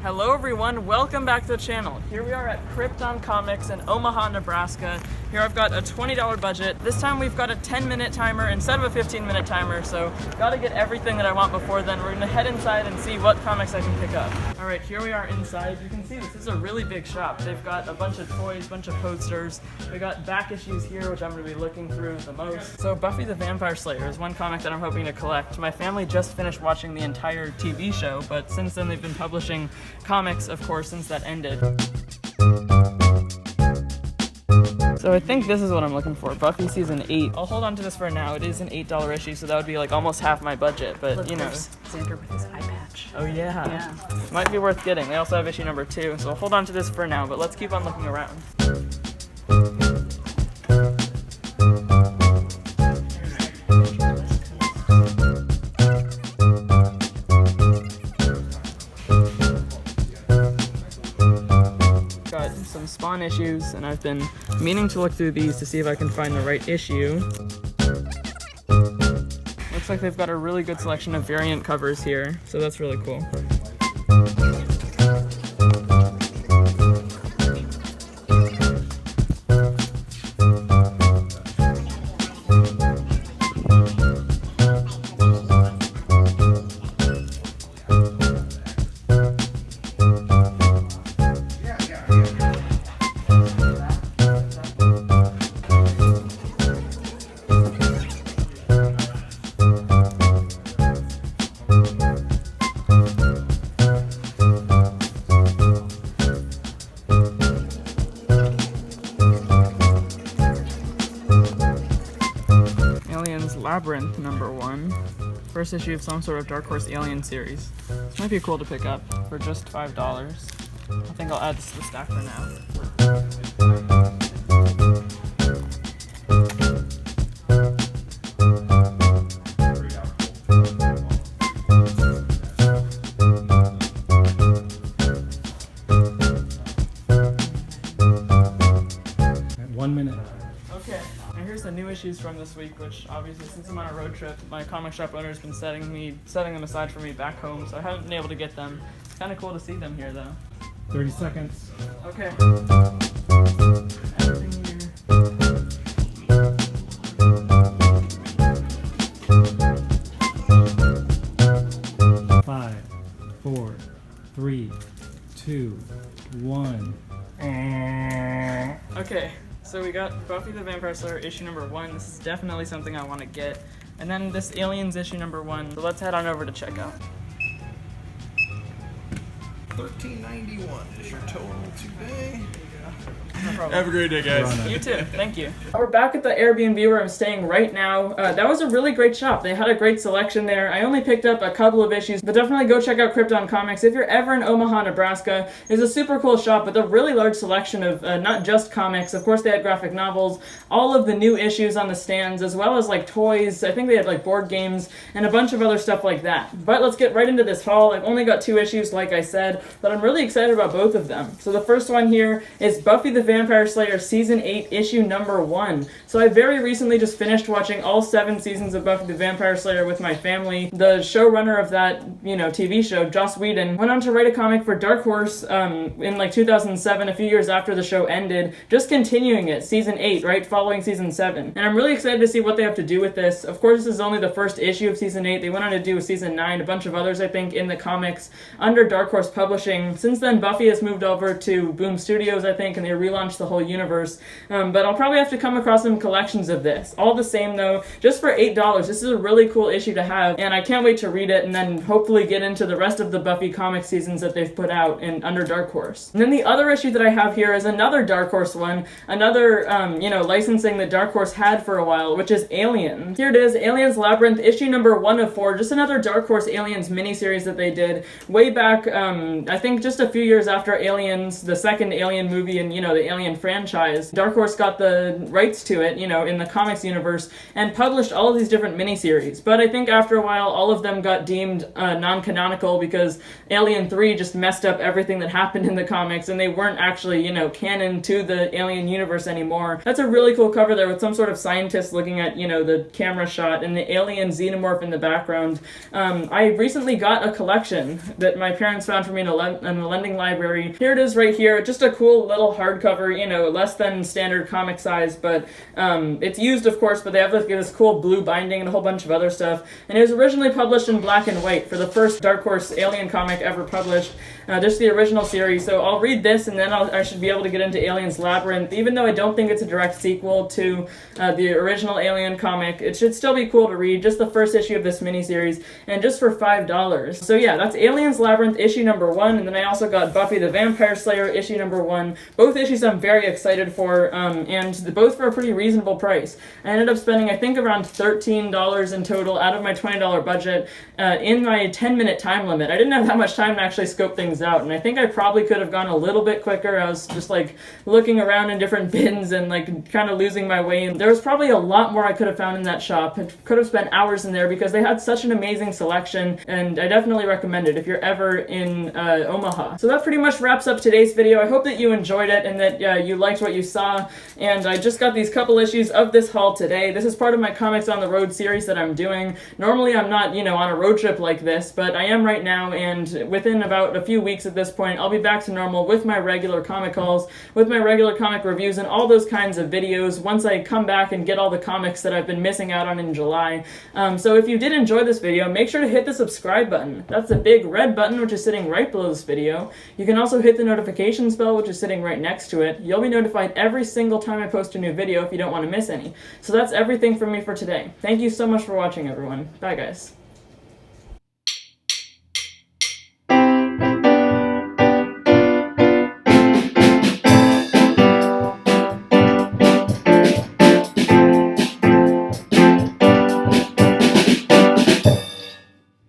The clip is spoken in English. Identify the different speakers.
Speaker 1: Hello everyone, welcome back to the channel. Here we are at Krypton Comics in Omaha, Nebraska. Here I've got a $20 budget. This time we've got a 10-minute timer instead of a 15-minute timer, so gotta get everything that I want before then. We're gonna head inside and see what comics I can pick up. Alright, here we are inside. You can see this is a really big shop. They've got a bunch of toys, a bunch of posters. We got back issues here, which I'm gonna be looking through the most. So Buffy the Vampire Slayer is one comic that I'm hoping to collect. My family just finished watching the entire TV show, but since then they've been publishing comics, of course, since that ended. So I think this is what I'm looking for, Buffy Season 8. I'll hold on to this for now. It is an $8 issue, so that would be like almost half my budget, but
Speaker 2: Look,
Speaker 1: you know.
Speaker 2: Xander with his eye patch.
Speaker 1: Oh yeah. Might be worth getting. They also have issue number 2, so I'll hold on to this for now, but let's keep on looking around. Some Spawn issues, and I've been meaning to look through these to see if I can find the right issue. Looks like they've got a really good selection of variant covers here, so that's really cool. Labyrinth #1. First issue of some sort of Dark Horse Alien series. This might be cool to pick up for just $5. I think I'll add this to the stack for now.
Speaker 3: 1 minute.
Speaker 1: Okay, and here's the new issues from this week, which obviously since I'm on a road trip, my comic shop owner's been setting them aside for me back home, so I haven't been able to get them. It's kind of cool to see them here though.
Speaker 3: 30 seconds.
Speaker 1: Okay. Everything here.
Speaker 3: 5, 4, 3, 2, 1.
Speaker 1: Okay, so we got Buffy the Vampire Slayer issue #1. This is definitely something I want to get. And then this Aliens issue #1. So let's head on over to checkout.
Speaker 4: $13.91 is your total today.
Speaker 1: No problem.
Speaker 4: Have a great day, guys.
Speaker 1: You too. Thank you. We're back at the Airbnb where I'm staying right now. That was a really great shop. They had a great selection there. I only picked up a couple of issues, but definitely go check out Krypton Comics. If you're ever in Omaha, Nebraska, it's a super cool shop with a really large selection of not just comics. Of course, they had graphic novels, all of the new issues on the stands, as well as like toys. I think they had like board games and a bunch of other stuff like that. But let's get right into this haul. I've only got 2 issues, like I said, but I'm really excited about both of them. So the first one here is Buffy the Vampire Slayer Season 8 issue #1. So I very recently just finished watching all 7 seasons of Buffy the Vampire Slayer with my family. The showrunner of that, TV show, Joss Whedon, went on to write a comic for Dark Horse in like 2007, a few years after the show ended, just continuing it, Season 8, right, following Season 7. And I'm really excited to see what they have to do with this. Of course, this is only the first issue of Season 8. They went on to do Season 9, a bunch of others, I think, in the comics under Dark Horse Publishing. Since then, Buffy has moved over to Boom Studios, I think, and they relaunched the whole universe. But I'll probably have to come across some collections of this. All the same though, just for $8, this is a really cool issue to have, and I can't wait to read it and then hopefully get into the rest of the Buffy comic seasons that they've put out under Dark Horse. And then the other issue that I have here is another Dark Horse one, another licensing that Dark Horse had for a while, which is Aliens. Here it is, Aliens Labyrinth, issue #1 of 4, just another Dark Horse Aliens miniseries that they did way back, I think just a few years after Aliens, the second Alien movie Alien, you know, the Alien franchise. Dark Horse got the rights to it, you know, in the comics universe, and published all of these different miniseries. But I think after a while, all of them got deemed non-canonical because Alien 3 just messed up everything that happened in the comics, and they weren't actually, you know, canon to the Alien universe anymore. That's a really cool cover there with some sort of scientist looking at, you know, the camera shot and the alien xenomorph in the background. I recently got a collection that my parents found for me in a lending library. Here it is right here. Just a cool little hardcover, you know, less than standard comic size, but it's used, of course, but they have like this cool blue binding and a whole bunch of other stuff. And it was originally published in black and white for the first Dark Horse Alien comic ever published. Just the original series. So I'll read this and then I should be able to get into Alien's Labyrinth. Even though I don't think it's a direct sequel to the original Alien comic, it should still be cool to read. Just the first issue of this miniseries, and just for $5. So yeah, that's Alien's Labyrinth issue number 1, and then I also got Buffy the Vampire Slayer issue number 1. Both issues I'm very excited for, and both for a pretty reasonable price. I ended up spending, I think, around $13 in total out of my $20 budget in my 10-minute time limit. I didn't have that much time to actually scope things out, and I think I probably could have gone a little bit quicker. I was just like looking around in different bins and like kind of losing my way, and there was probably a lot more I could have found in that shop. I could have spent hours in there because they had such an amazing selection, and I definitely recommend it if you're ever in Omaha. So that pretty much wraps up today's video. I hope that you enjoyed it and that you liked what you saw, and I just got these couple issues of this haul today. This is part of my Comics on the Road series that I'm doing. Normally I'm not, you know, on a road trip like this, but I am right now, and within about a few weeks at this point, I'll be back to normal with my regular comic hauls, with my regular comic reviews, and all those kinds of videos once I come back and get all the comics that I've been missing out on in July. So if you did enjoy this video, make sure to hit the subscribe button. That's the big red button which is sitting right below this video. You can also hit the notifications bell which is sitting right next to it. You'll be notified every single time I post a new video if you don't want to miss any. So that's everything from me for today. Thank you so much for watching, everyone. Bye, guys.